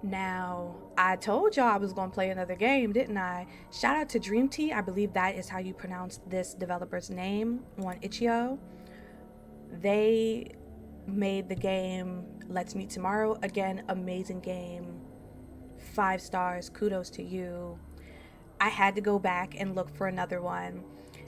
Now, I told y'all I was going to play another game, didn't I? Shout out to Dream Tea. I believe that is how you pronounce this developer's name on Itch.io. They made the game Let's Meet Tomorrow. Again, amazing game. 5 stars. Kudos to you. I had to go back and look for another one.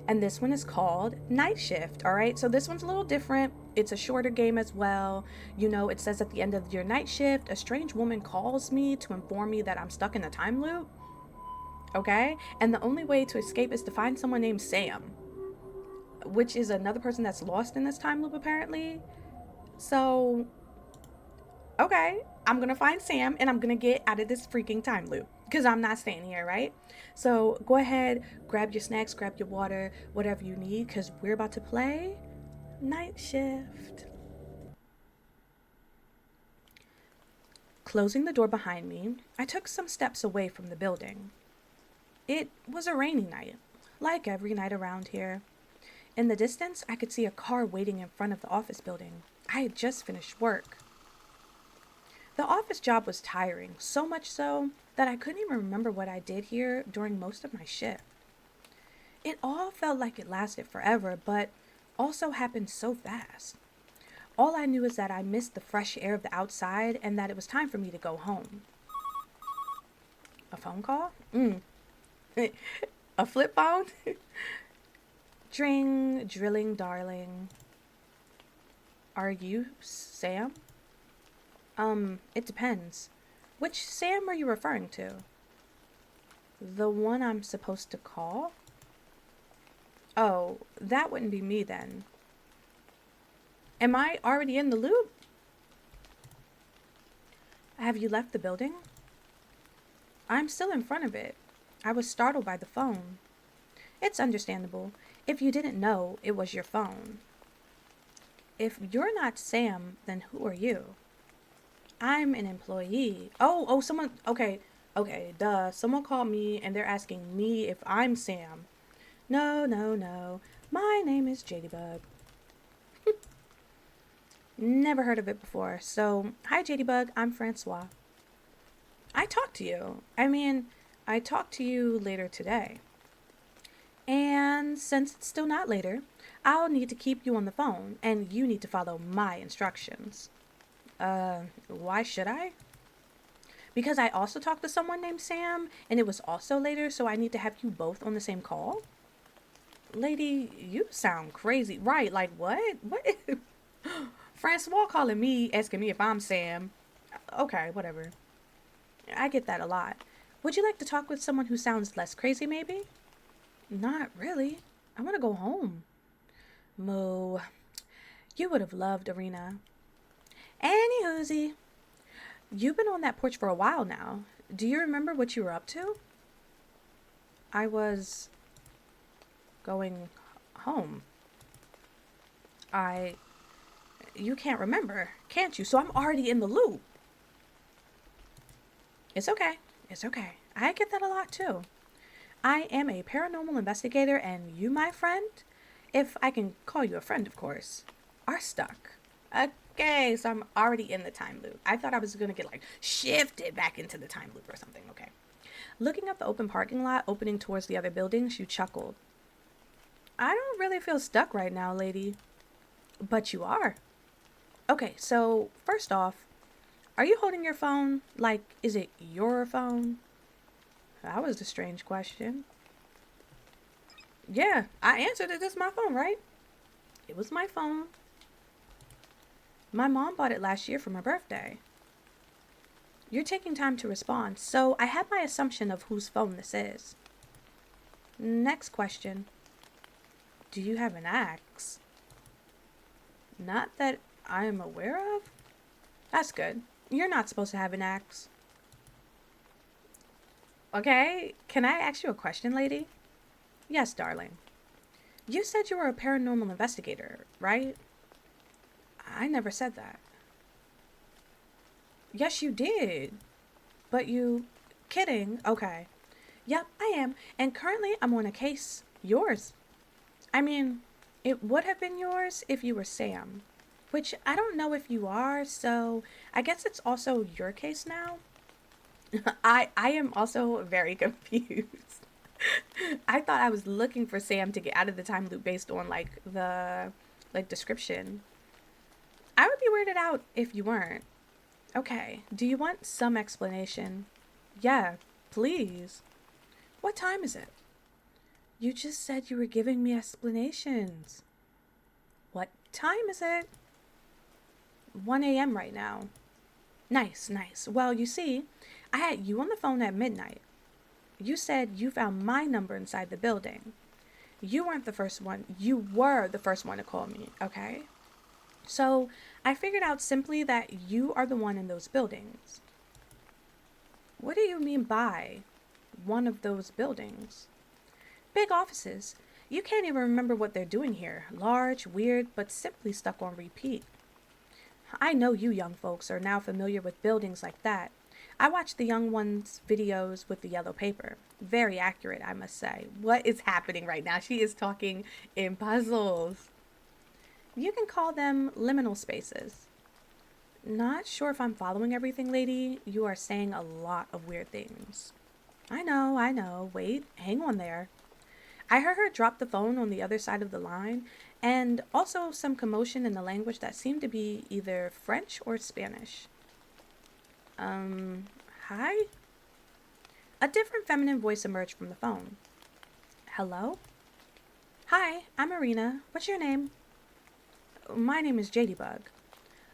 And this one is called Nightshift. All right. So this one's a little different. It's a shorter game as well. You know, it says at the end of your night shift, a strange woman calls me to inform me that I'm stuck in a time loop. Okay. And the only way to escape is to find someone named Sam, which is another person that's lost in this time loop, apparently. So, okay, I'm going to find Sam and I'm going to get out of this freaking time loop because I'm not staying here, right? So go ahead, grab your snacks, grab your water, whatever you need, because we're about to play Night Shift. Closing the door behind me, I took some steps away from the building. It was a rainy night, like every night around here. In the distance, I could see a car waiting in front of the office building. I had just finished work. The office job was tiring, so much so that I couldn't even remember what I did here during most of my shift. It all felt like it lasted forever, but also happened so fast. All I knew is that I missed the fresh air of the outside and that it was time for me to go home. A phone call? A flip phone? Dring, drilling, darling. Are you Sam? It depends. Which Sam are you referring to? The one I'm supposed to call? Oh, that wouldn't be me then. Am I already in the loop? Have you left the building? I'm still in front of it. I was startled by the phone. It's understandable. If you didn't know, it was your phone. If you're not Sam, then who are you? I'm an employee. Someone. Okay, duh. Someone called me and they're asking me if I'm Sam. No, no, no. My name is Jadybug. Never heard of it before. So, hi Jadybug, I'm Francois. I talked to you. I talked to you later today. And since it's still not later, I'll need to keep you on the phone and you need to follow my instructions. Why should I? Because I also talked to someone named Sam and it was also later, so I need to have you both on the same call? Lady, you sound crazy. Right, like what? What? Francois calling me, asking me if I'm Sam. Okay, whatever. I get that a lot. Would you like to talk with someone who sounds less crazy, maybe? Not really. I want to go home. Moo. You would have loved Arena. Anywhoosie. You've been on that porch for a while now. Do you remember what you were up to? I was going home. You can't remember, can't you? So I'm already in the loop. It's okay. It's okay. I get that a lot too. I am a paranormal investigator, and you, my friend, if I can call you a friend, of course, are stuck. Okay, so I'm already in the time loop. I thought I was going to get like shifted back into the time loop or something. Okay. Looking at the open parking lot opening towards the other buildings, you chuckled. I don't really feel stuck right now, lady. But you are. Okay, so first off, are you holding your phone? Like, is it your phone? That was a strange question. Yeah, I answered it. It's my phone, right? It was my phone. My mom bought it last year for my birthday. You're taking time to respond, so I have my assumption of whose phone this is. Next question. Do you have an axe? Not that I am aware of. That's good. You're not supposed to have an axe. Okay, can I ask you a question, lady? Yes, darling. You said you were a paranormal investigator, right? I never said that. Yes, you did. But you... Kidding. Okay. Yep, I am. And currently I'm on a case. Yours. I mean, it would have been yours if you were Sam. Which I don't know if you are, so I guess it's also your case now. I am also very confused. I thought I was looking for Sam to get out of the time loop based on like the description. I would be weirded out if you weren't. Okay, do you want some explanation? Yeah, please. What time is it? You just said you were giving me explanations. What time is it? 1 a.m. right now. Nice, nice. Well, you see, I had you on the phone at midnight. You said you found my number inside the building. You weren't the first one. You were the first one to call me, okay? So I figured out simply that you are the one in those buildings. What do you mean by one of those buildings? Big offices. You can't even remember what they're doing here. Large, weird, but simply stuck on repeat. I know you young folks are now familiar with buildings like that. I watched the young ones' videos with the yellow paper. Very accurate, I must say. What is happening right now? She is talking in puzzles. You can call them liminal spaces. Not sure if I'm following everything, lady. You are saying a lot of weird things. I know. Wait, hang on there. I heard her drop the phone on the other side of the line, and also some commotion in the language that seemed to be either French or Spanish. Hi? A different feminine voice emerged from the phone. Hello? Hi, I'm Marina. What's your name? My name is Jadybug.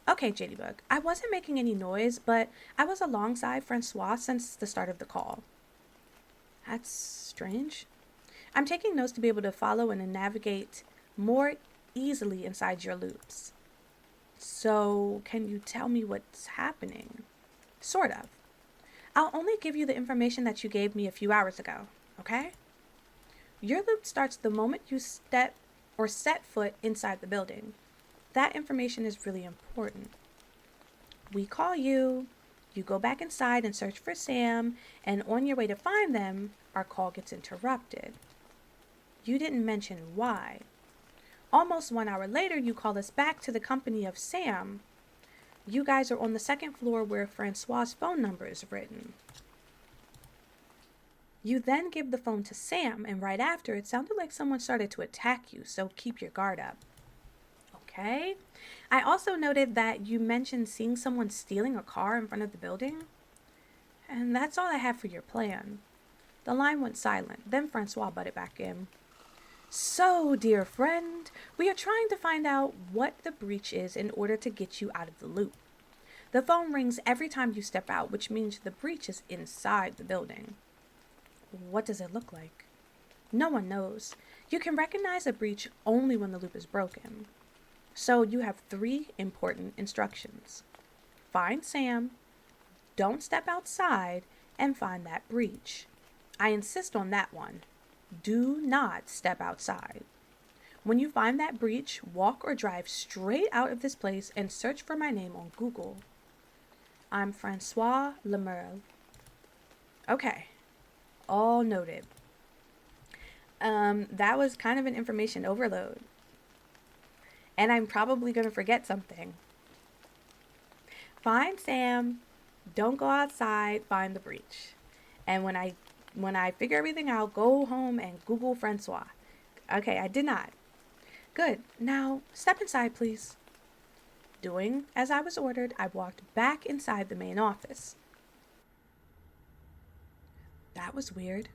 Okay, Jadybug. I wasn't making any noise, but I was alongside Francois since the start of the call. That's strange. I'm taking notes to be able to follow and navigate more easily inside your loops. So, can you tell me what's happening? Sort of. I'll only give you the information that you gave me a few hours ago, okay? Your loop starts the moment you step or set foot inside the building. That information is really important. We call you, you go back inside and search for Sam, and on your way to find them, our call gets interrupted. You didn't mention why. Almost 1 hour later, you call us back to the company of Sam. You guys are on the second floor where Francois's phone number is written. You then give the phone to Sam, and right after, it sounded like someone started to attack you, so keep your guard up. Okay. I also noted that you mentioned seeing someone stealing a car in front of the building. And that's all I have for your plan. The line went silent. Then Francois butted back in. So, dear friend, we are trying to find out what the breach is in order to get you out of the loop. The phone rings every time you step out, which means the breach is inside the building. What does it look like? No one knows. You can recognize a breach only when the loop is broken. So you have 3 important instructions. Find Sam, don't step outside, and find that breach. I insist on that one. Do not step outside. When you find that breach, walk or drive straight out of this place and search for my name on Google. I'm Francois Lemerle. Okay, all noted. That was kind of an information overload. And I'm probably going to forget something. Find Sam, don't go outside, find the breach. And when I figure everything out, go home and Google Francois. Okay, I did not. Good. Now, step inside, please. Doing as I was ordered, I walked back inside the main office. That was weird.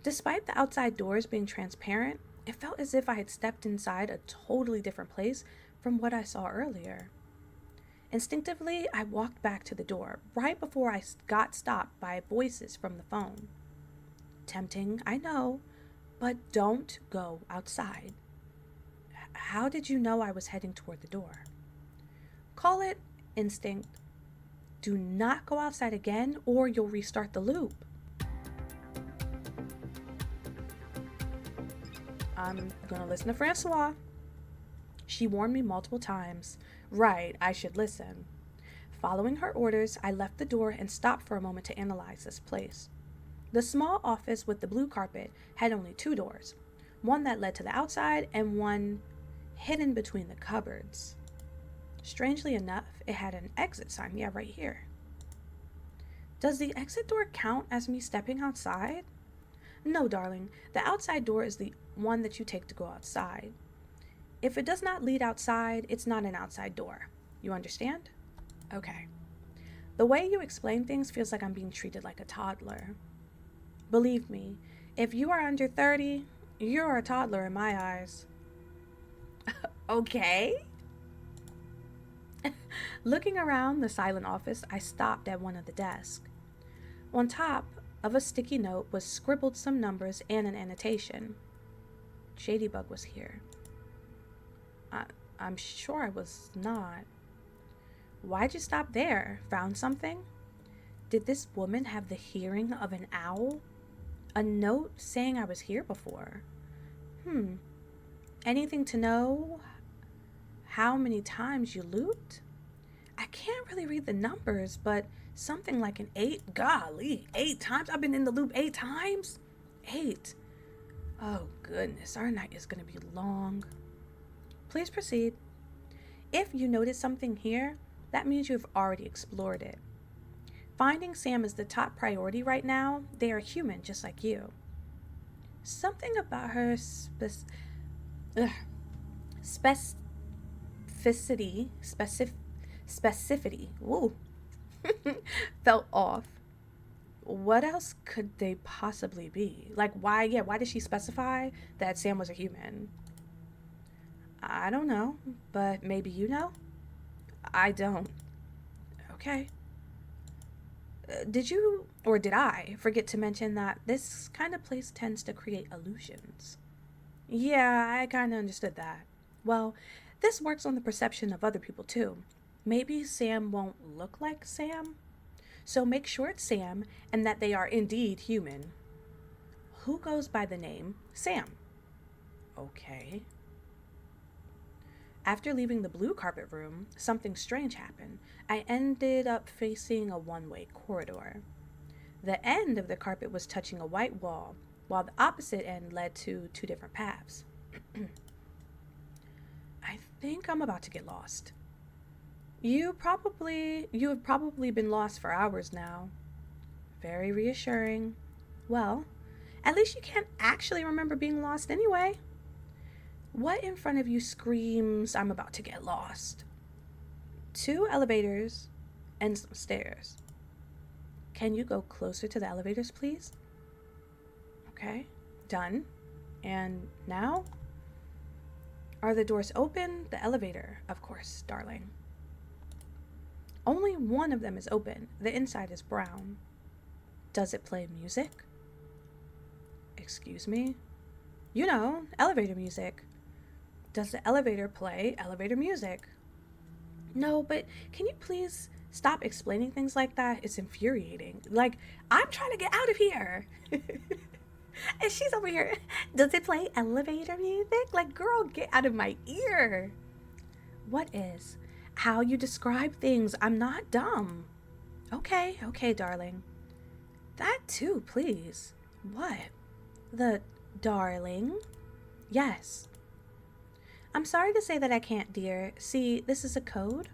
Despite the outside doors being transparent, it felt as if I had stepped inside a totally different place from what I saw earlier. Instinctively, I walked back to the door right before I got stopped by voices from the phone. Tempting, I know, but don't go outside. How did you know I was heading toward the door? Call it instinct. Do not go outside again or you'll restart the loop. I'm gonna listen to Francois. She warned me multiple times. Right, I should listen. Following her orders, I left the door and stopped for a moment to analyze this place. The small office with the blue carpet had only 2 doors, one that led to the outside and one hidden between the cupboards. Strangely enough, it had an exit sign, right here. Does the exit door count as me stepping outside? No, darling. The outside door is the one that you take to go outside. If it does not lead outside, it's not an outside door. You understand? Okay. The way you explain things feels like I'm being treated like a toddler. Believe me, if you are under 30, you're a toddler in my eyes. Okay. Looking around the silent office, I stopped at one of the desks. On top of a sticky note was scribbled some numbers and an annotation. Jadybug was here. I'm sure I was not. Why'd you stop there? Found something? Did this woman have the hearing of an owl? A note saying I was here before. Anything to know how many times you looped? I can't really read the numbers, but something like an 8. Golly, 8 times? I've been in the loop 8 times? 8. Oh, goodness, our night is going to be long. Please proceed. If you notice something here, that means you have already explored it. Finding Sam is the top priority right now. They are human, just like you. Something about her specificity, woo, felt off. What else could they possibly be? Like, why did she specify that Sam was a human? I don't know, but maybe you know? I don't. Okay. Did you, or did I, forget to mention that this kind of place tends to create illusions? Yeah, I kind of understood that. Well, this works on the perception of other people too. Maybe Sam won't look like Sam? So make sure it's Sam and that they are indeed human. Who goes by the name Sam? Okay. After leaving the blue carpet room, something strange happened. I ended up facing a one-way corridor. The end of the carpet was touching a white wall, while the opposite end led to 2 different paths. I think I'm about to get lost. You have probably been lost for hours now. Very reassuring. Well, at least you can't actually remember being lost anyway. What in front of you screams, I'm about to get lost? 2 elevators and some stairs. Can you go closer to the elevators, please? Okay, done. And now? Are the doors open? The elevator, of course, darling. Only one of them is open. The inside is brown. Does it play music? Excuse me? You know, elevator music. Does the elevator play elevator music? No, but can you please stop explaining things like that? It's infuriating. Like, I'm trying to get out of here. And she's over here. Does it play elevator music? Like, girl, get out of my ear. What is? How you describe things. I'm not dumb. Okay, darling. That too, please. What? The darling? Yes. I'm sorry to say that I can't, dear. See, this is a code.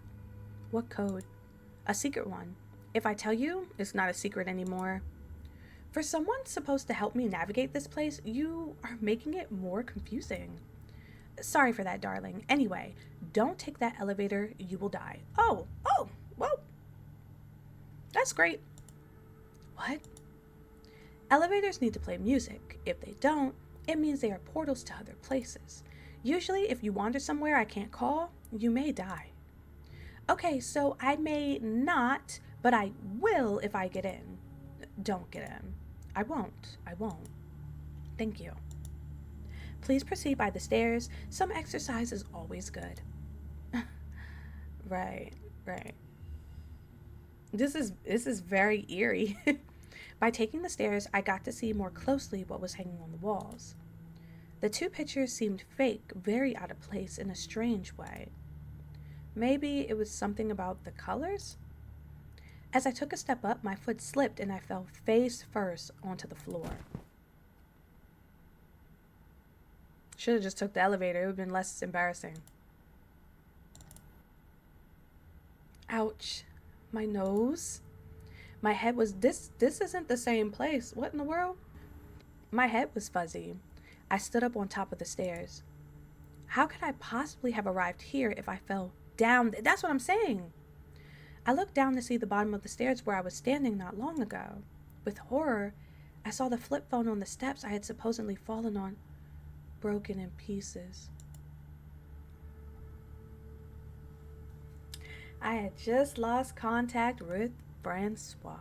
What code? A secret one. If I tell you, it's not a secret anymore. For someone supposed to help me navigate this place, you are making it more confusing. Sorry for that, darling. Anyway, don't take that elevator. You will die. Oh, well, that's great. What? Elevators need to play music. If they don't, it means they are portals to other places. Usually, if you wander somewhere I can't call, you may die. Okay, so I may not, but I will if I get in. Don't get in. I won't. Thank you. Please proceed by the stairs. Some exercise is always good. Right. This is very eerie. By taking the stairs, I got to see more closely what was hanging on the walls. The 2 pictures seemed fake, very out of place in a strange way. Maybe it was something about the colors? As I took a step up, my foot slipped and I fell face first onto the floor. Should have just took the elevator. It would have been less embarrassing. Ouch. My nose. My head was this isn't the same place. What in the world? My head was fuzzy. I stood up on top of the stairs. How could I possibly have arrived here if I fell down? That's what I'm saying. I looked down to see the bottom of the stairs where I was standing not long ago. With horror, I saw the flip phone on the steps I had supposedly fallen on, broken in pieces. I had just lost contact with Francois.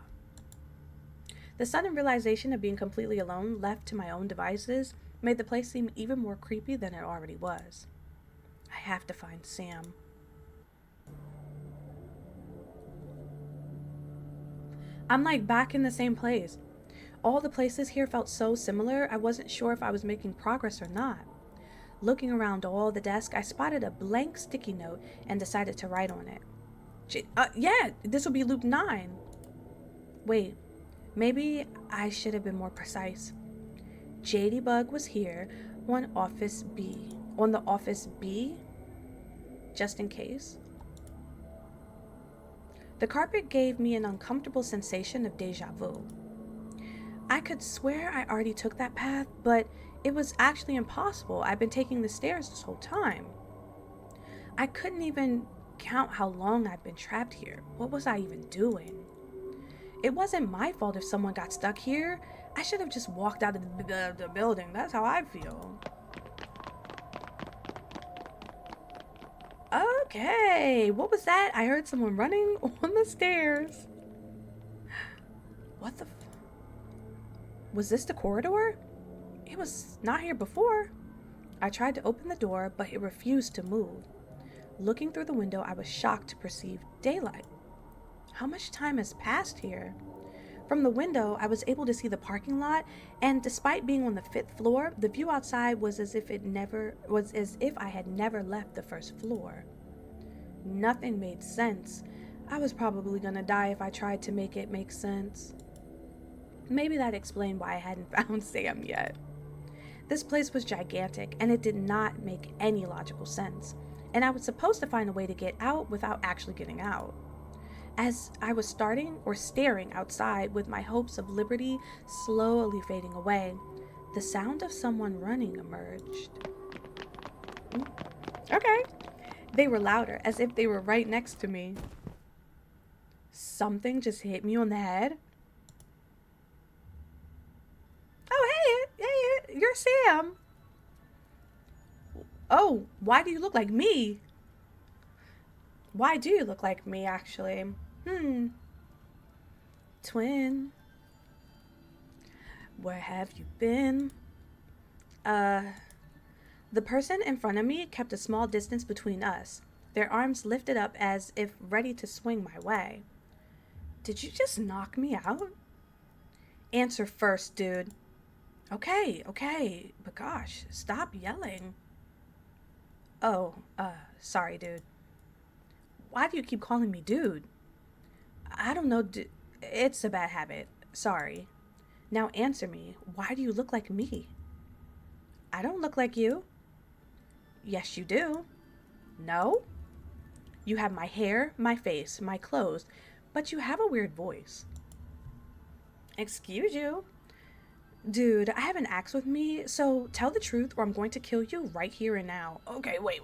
The sudden realization of being completely alone, left to my own devices, made the place seem even more creepy than it already was. I have to find Sam. I'm like back in the same place. All the places here felt so similar, I wasn't sure if I was making progress or not. Looking around all the desks, I spotted a blank sticky note and decided to write on it. Yeah, this will be loop 9. Wait, maybe I should have been more precise. Jadybug was here on Office B. On the Office B? Just in case. The carpet gave me an uncomfortable sensation of deja vu. I could swear I already took that path, but it was actually impossible. I've been taking the stairs this whole time. I couldn't even count how long I'd been trapped here. What was I even doing? It wasn't my fault if someone got stuck here. I should have just walked out of the building. That's how I feel. Okay, what was that? I heard someone running on the stairs. What the was this the corridor? It was not here before. I tried to open the door, but it refused to move. Looking through the window, I was shocked to perceive daylight. How much time has passed here? From the window, I was able to see the parking lot, and despite being on the 5th floor, the view outside was as if I had never left the first floor. Nothing made sense. I was probably gonna die if I tried to make it make sense. Maybe that explained why I hadn't found Sam yet. This place was gigantic, and it did not make any logical sense, and I was supposed to find a way to get out without actually getting out. As I was staring outside with my hopes of liberty slowly fading away, the sound of someone running emerged. Okay. They were louder, as if they were right next to me. Something just hit me on the head. Oh, hey, you're Sam. Oh, why do you look like me? Why do you look like me, actually? Twin. Where have you been? The person in front of me kept a small distance between us, their arms lifted up as if ready to swing my way. Did you just knock me out? Answer first, dude. Okay, but gosh, stop yelling. Oh, sorry, dude. Why do you keep calling me dude? I don't know, it's a bad habit. Sorry. Now answer me. Why do you look like me? I don't look like you. Yes, you do. No? You have my hair, my face, my clothes, but you have a weird voice. Excuse you? Dude, I have an axe with me, so tell the truth or I'm going to kill you right here and now. Okay, wait.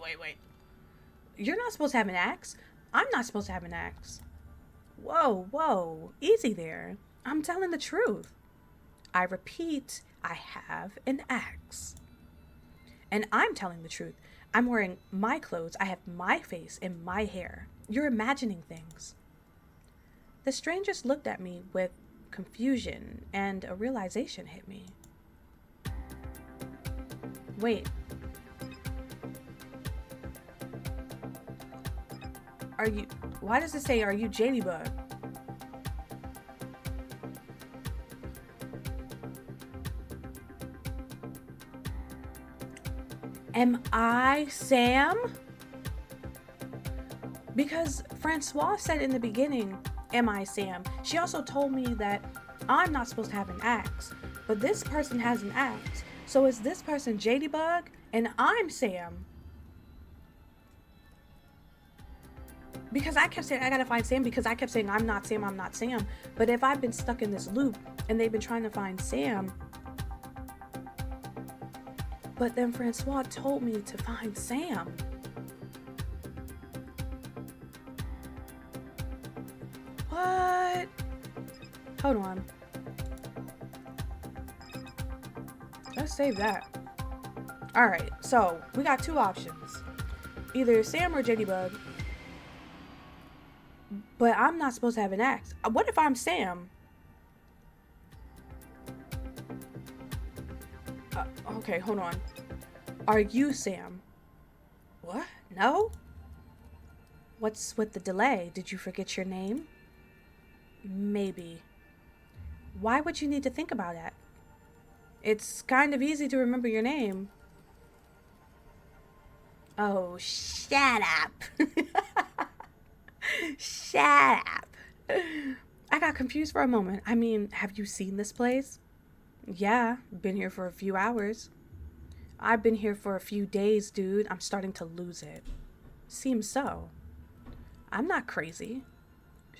You're not supposed to have an axe. I'm not supposed to have an axe. Whoa, easy there. I'm telling the truth. I repeat, I have an axe. And I'm telling the truth. I'm wearing my clothes, I have my face and my hair. You're imagining things. The strangers looked at me with confusion, and a realization hit me. Wait. Why does it say, are you Jadybug? Am I Sam? Because Francois said in the beginning, am I Sam? She also told me that I'm not supposed to have an axe, but this person has an axe. So is this person Jadybug and I'm Sam? Because I kept saying, I gotta find Sam, because I kept saying, I'm not Sam, I'm not Sam. But if I've been stuck in this loop and they've been trying to find Sam, but then Francois told me to find Sam. What? Hold on. Let's save that. Alright, so we got two options. Either Sam or JD-Bug. But I'm not supposed to have an axe. What if I'm Sam? Okay, hold on. Are you Sam? What? No? What's with the delay? Did you forget your name? Maybe. Why would you need to think about that? It's kind of easy to remember your name. Oh, shut up. Shut up. I got confused for a moment. I mean, have you seen this place? Yeah, been here for a few hours. I've been here for a few days, dude. I'm starting to lose it. Seems so. I'm not crazy.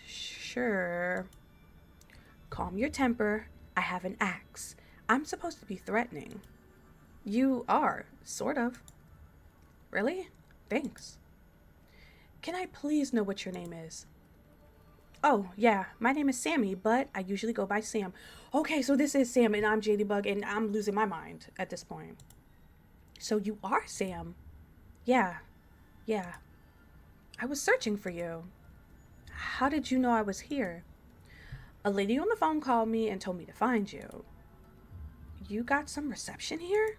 Sure. Calm your temper. I have an axe. I'm supposed to be threatening. You are, sort of. Really? Thanks. Can I please know what your name is? Oh, yeah, my name is Sammy, but I usually go by Sam. Okay, so this is Sam, and I'm JD-Bug, and I'm losing my mind at this point. So you are Sam? Yeah. I was searching for you. How did you know I was here? A lady on the phone called me and told me to find you. You got some reception here?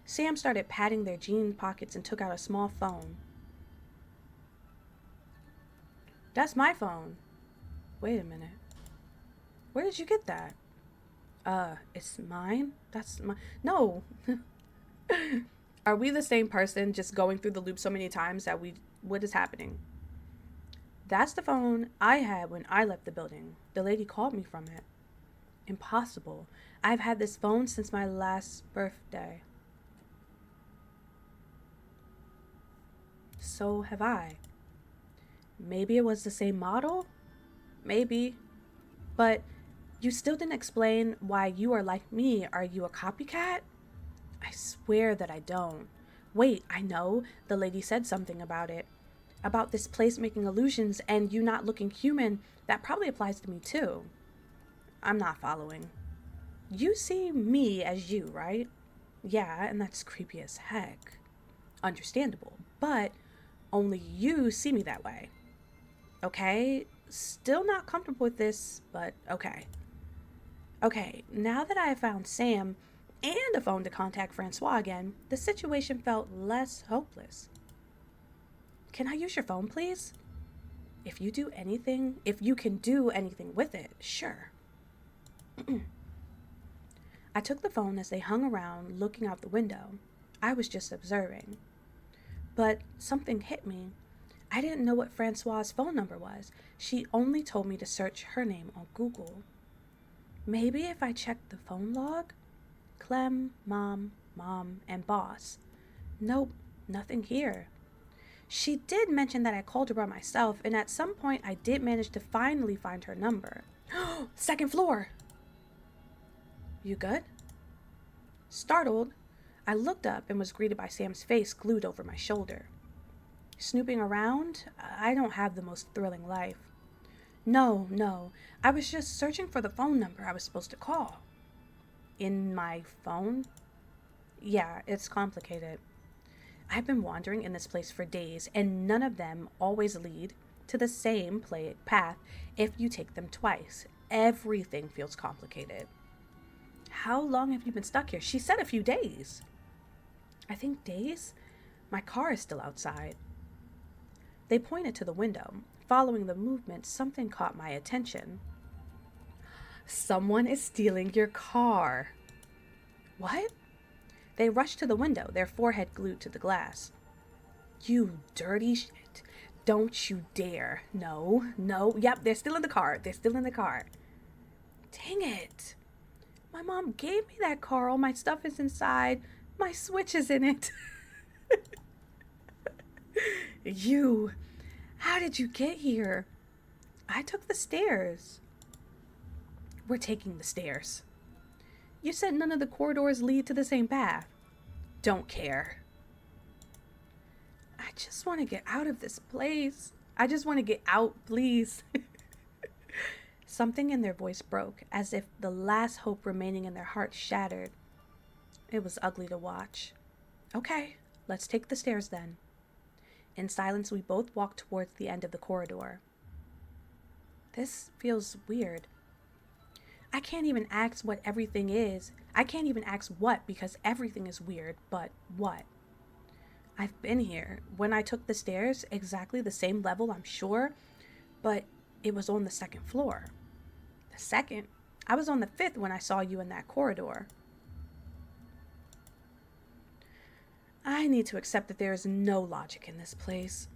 Sam started patting their jean pockets and took out a small phone. That's my phone. Wait a minute. Where did you get that? It's mine? That's my... No. Are we the same person just going through the loop so many times that we... What is happening? That's the phone I had when I left the building. The lady called me from it. Impossible. I've had this phone since my last birthday. So have I. Maybe it was the same model? Maybe. But you still didn't explain why you are like me. Are you a copycat? I swear that I don't. Wait, I know. The lady said something about it. About this place making illusions and you not looking human. That probably applies to me too. I'm not following. You see me as you, right? Yeah, and that's creepy as heck. Understandable. But only you see me that way. Okay, still not comfortable with this, but okay. Okay, now that I have found Sam and a phone to contact Francois again, the situation felt less hopeless. Can I use your phone, please? If you can do anything with it, sure. I took the phone as they hung around, looking out the window. I was just observing. But something hit me. I didn't know what Francois's phone number was. She only told me to search her name on Google. Maybe if I checked the phone log? Clem, Mom, and Boss. Nope, nothing here. She did mention that I called her by myself, and at some point I did manage to finally find her number. Second floor! You good? Startled, I looked up and was greeted by Sam's face glued over my shoulder. Snooping around? I don't have the most thrilling life. No. I was just searching for the phone number I was supposed to call. In my phone? Yeah, it's complicated. I've been wandering in this place for days, and none of them always lead to the same path if you take them twice. Everything feels complicated. How long have you been stuck here? She said a few days. I think days? My car is still outside. They pointed to the window. Following the movement, something caught my attention. Someone is stealing your car. What? They rushed to the window, their forehead glued to the glass. You dirty shit. Don't you dare. No. Yep, they're still in the car. Dang it. My mom gave me that car. All my stuff is inside. My Switch is in it. You. How did you get here? I took the stairs. We're taking the stairs. You said none of the corridors lead to the same path. Don't care. I just want to get out of this place. I just want to get out, please. Something in their voice broke, as if the last hope remaining in their hearts shattered. It was ugly to watch. Okay, let's take the stairs then. In silence, we both walked towards the end of the corridor. This feels weird. I can't even ask what everything is. I can't even ask what because everything is weird, but what? I've been here. When I took the stairs, exactly the same level, I'm sure, but it was on the second floor. The second? I was on the fifth when I saw you in that corridor. I need to accept that there is no logic in this place.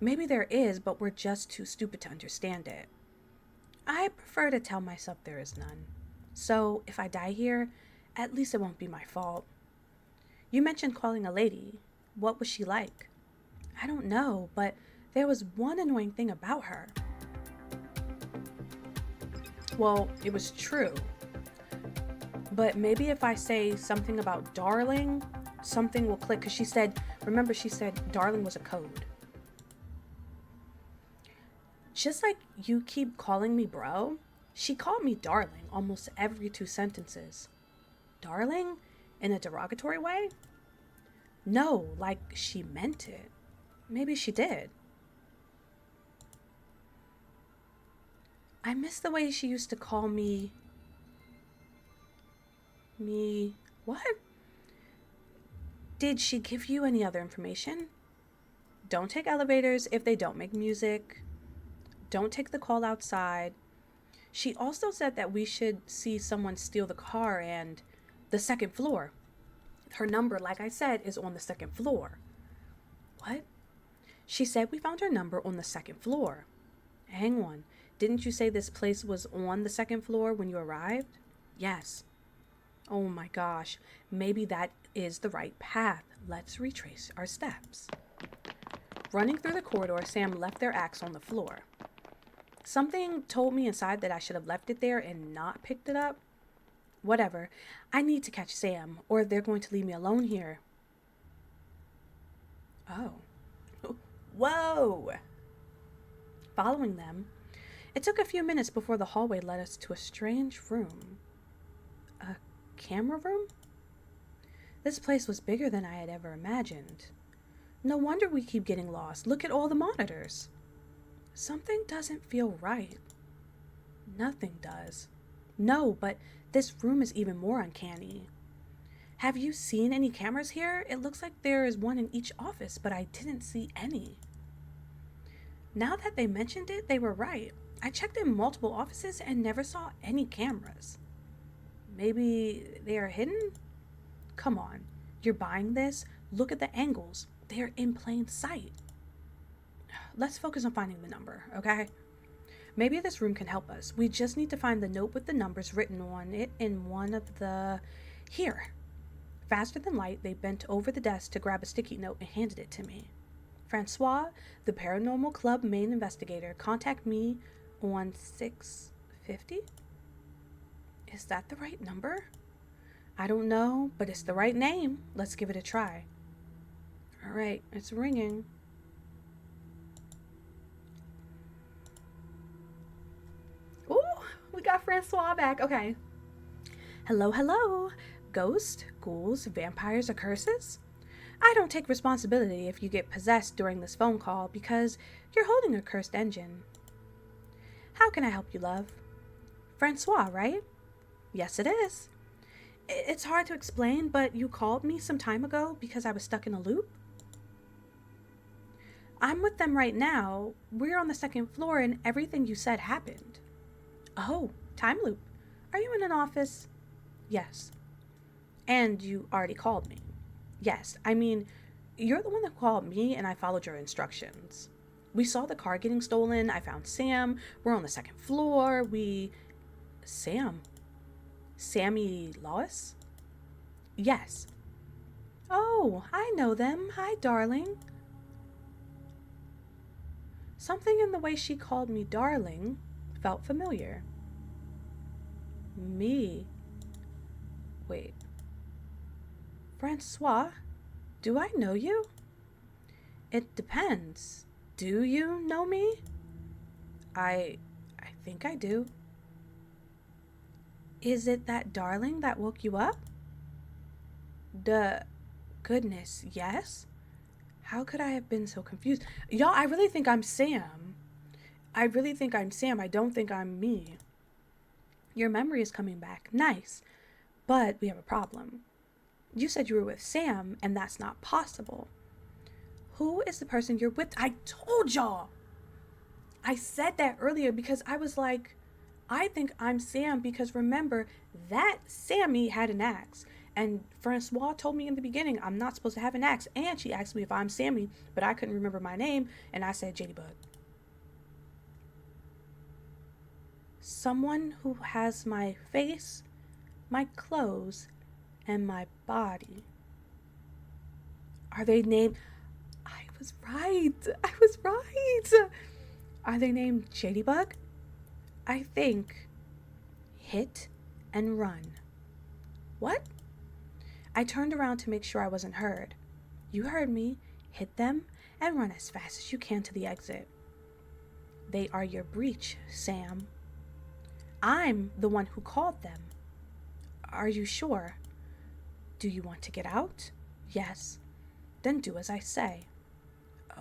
Maybe there is, but we're just too stupid to understand it. I prefer to tell myself there is none. So, if I die here, at least it won't be my fault. You mentioned calling a lady. What was she like? I don't know, but there was one annoying thing about her. Well, it was true. But maybe if I say something about darling, something will click. Because she said darling was a code. Just like you keep calling me bro, she called me darling almost every 2 sentences. Darling? In a derogatory way? No, like she meant it. Maybe she did. I miss the way she used to call me... What? Did she give you any other information? Don't take elevators if they don't make music. Don't take the call outside. She also said that we should see someone steal the car and the second floor. Her number, like I said, is on the second floor. What? She said we found her number on the second floor. Hang on. Didn't you say this place was on the second floor when you arrived? Yes. Oh my gosh. Maybe that is the right path. Let's retrace our steps. Running through the corridor, Sam left their axe on the floor. Something told me inside that I should have left it there and not picked it up. Whatever. I need to catch Sam, or they're going to leave me alone here. Oh. Whoa! Following them, it took a few minutes before the hallway led us to a strange room. A camera room? This place was bigger than I had ever imagined. No wonder we keep getting lost. Look at all the monitors. Something doesn't feel right. Nothing does. No, but this room is even more uncanny. Have you seen any cameras here? It looks like there is one in each office, but I didn't see any. Now that they mentioned it, they were right. I checked in multiple offices and never saw any cameras. Maybe they are hidden? Come on, you're buying this? Look at the angles. They are in plain sight. Let's focus on finding the number, okay? Maybe this room can help us. We just need to find the note with the numbers written on it in one of the... Here. Faster than light, they bent over the desk to grab a sticky note and handed it to me. Francois, the Paranormal Club main investigator, contact me on 650? Is that the right number? I don't know, but it's the right name. Let's give it a try. All right, it's ringing. Ooh, we got Francois back. Okay. Hello, hello. Ghost, ghouls, vampires, or curses? I don't take responsibility if you get possessed during this phone call because you're holding a cursed engine. How can I help you, love? Francois, right? Yes, it is. It's hard to explain, but you called me some time ago because I was stuck in a loop? I'm with them right now. We're on the second floor and everything you said happened. Oh, time loop. Are you in an office? Yes. And you already called me? Yes. I mean, you're the one that called me and I followed your instructions. We saw the car getting stolen. I found Sam. We're on the second floor. Sam? Sammy Lois? Yes. Oh, I know them. Hi, darling. Something in the way she called me darling felt familiar. Me? Wait. Francois? Do I know you? It depends. Do you know me? I think I do. Is it that darling that woke you up? Duh. Goodness, yes? How could I have been so confused? Y'all, I really think I'm Sam. I really think I'm Sam. I don't think I'm me. Your memory is coming back. Nice. But we have a problem. You said you were with Sam, and that's not possible. Who is the person you're with? I told y'all. I said that earlier because I was like, I think I'm Sam because remember, that Sammy had an axe. And Francois told me in the beginning I'm not supposed to have an axe. And she asked me if I'm Sammy, but I couldn't remember my name. And I said Jadybug. Someone who has my face, my clothes, and my body. Are they named... I was right. Are they named Jadybug? I think. Hit and run. What? I turned around to make sure I wasn't heard. You heard me. Hit them and run as fast as you can to the exit. They are your breach, Sam. I'm the one who called them. Are you sure? Do you want to get out? Yes. Then do as I say.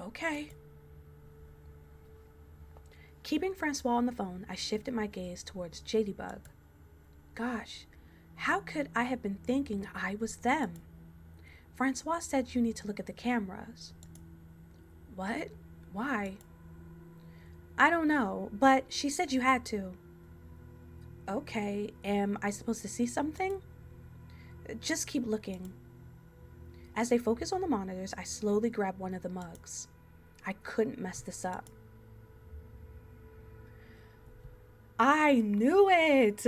Okay. Keeping Francois on the phone, I shifted my gaze towards Jadybug. Gosh, how could I have been thinking I was them? Francois said you need to look at the cameras. What? Why? I don't know, but she said you had to. Okay, am I supposed to see something? Just keep looking. As they focus on the monitors, I slowly grab one of the mugs. I couldn't mess this up. I knew it!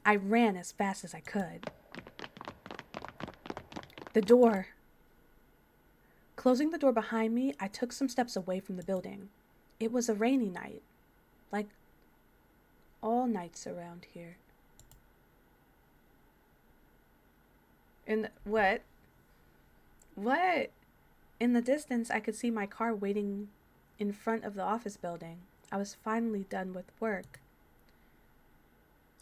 I ran as fast as I could. The door. Closing the door behind me, I took some steps away from the building. It was a rainy night. Like all nights around here. What? What? In the distance, I could see my car waiting in front of the office building. I was finally done with work.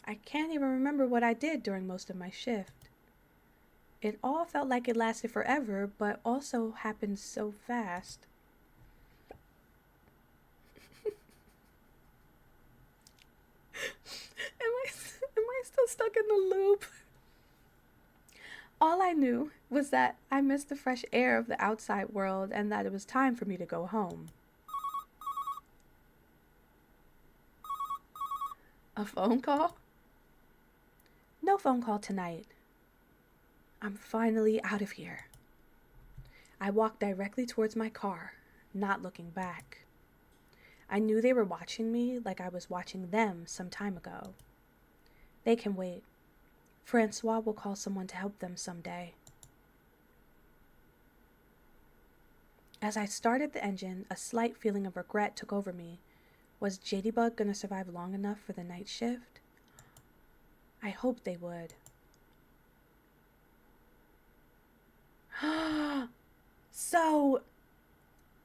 I can't even remember what I did during most of my shift. It all felt like it lasted forever, but also happened so fast. Am I still stuck in the loop? All I knew was that I missed the fresh air of the outside world and that it was time for me to go home. A phone call? No phone call tonight. I'm finally out of here. I walked directly towards my car, not looking back. I knew they were watching me like I was watching them some time ago. They can wait. Francois will call someone to help them someday. As I started the engine, a slight feeling of regret took over me. Was Jadybug gonna survive long enough for the night shift? I hoped they would. So,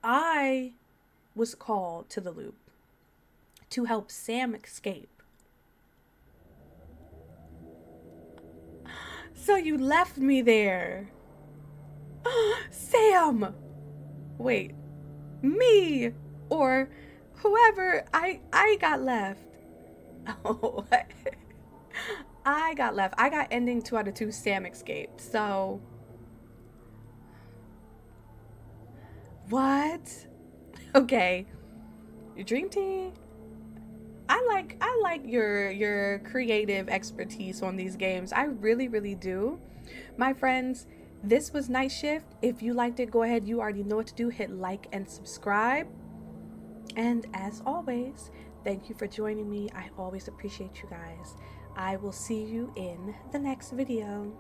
I was called to the loop to help Sam escape. So you left me there. Sam! Wait, me or whoever, I got left. Oh, I got left. I got ending 2 out of 2. Sam escaped. So what? Okay, your dream team. I like your creative expertise on these games. I really do. My friends, this was Nightshift. If you liked it, go ahead. You already know what to do. Hit like and subscribe. And as always, thank you for joining me. I always appreciate you guys. I will see you in the next video.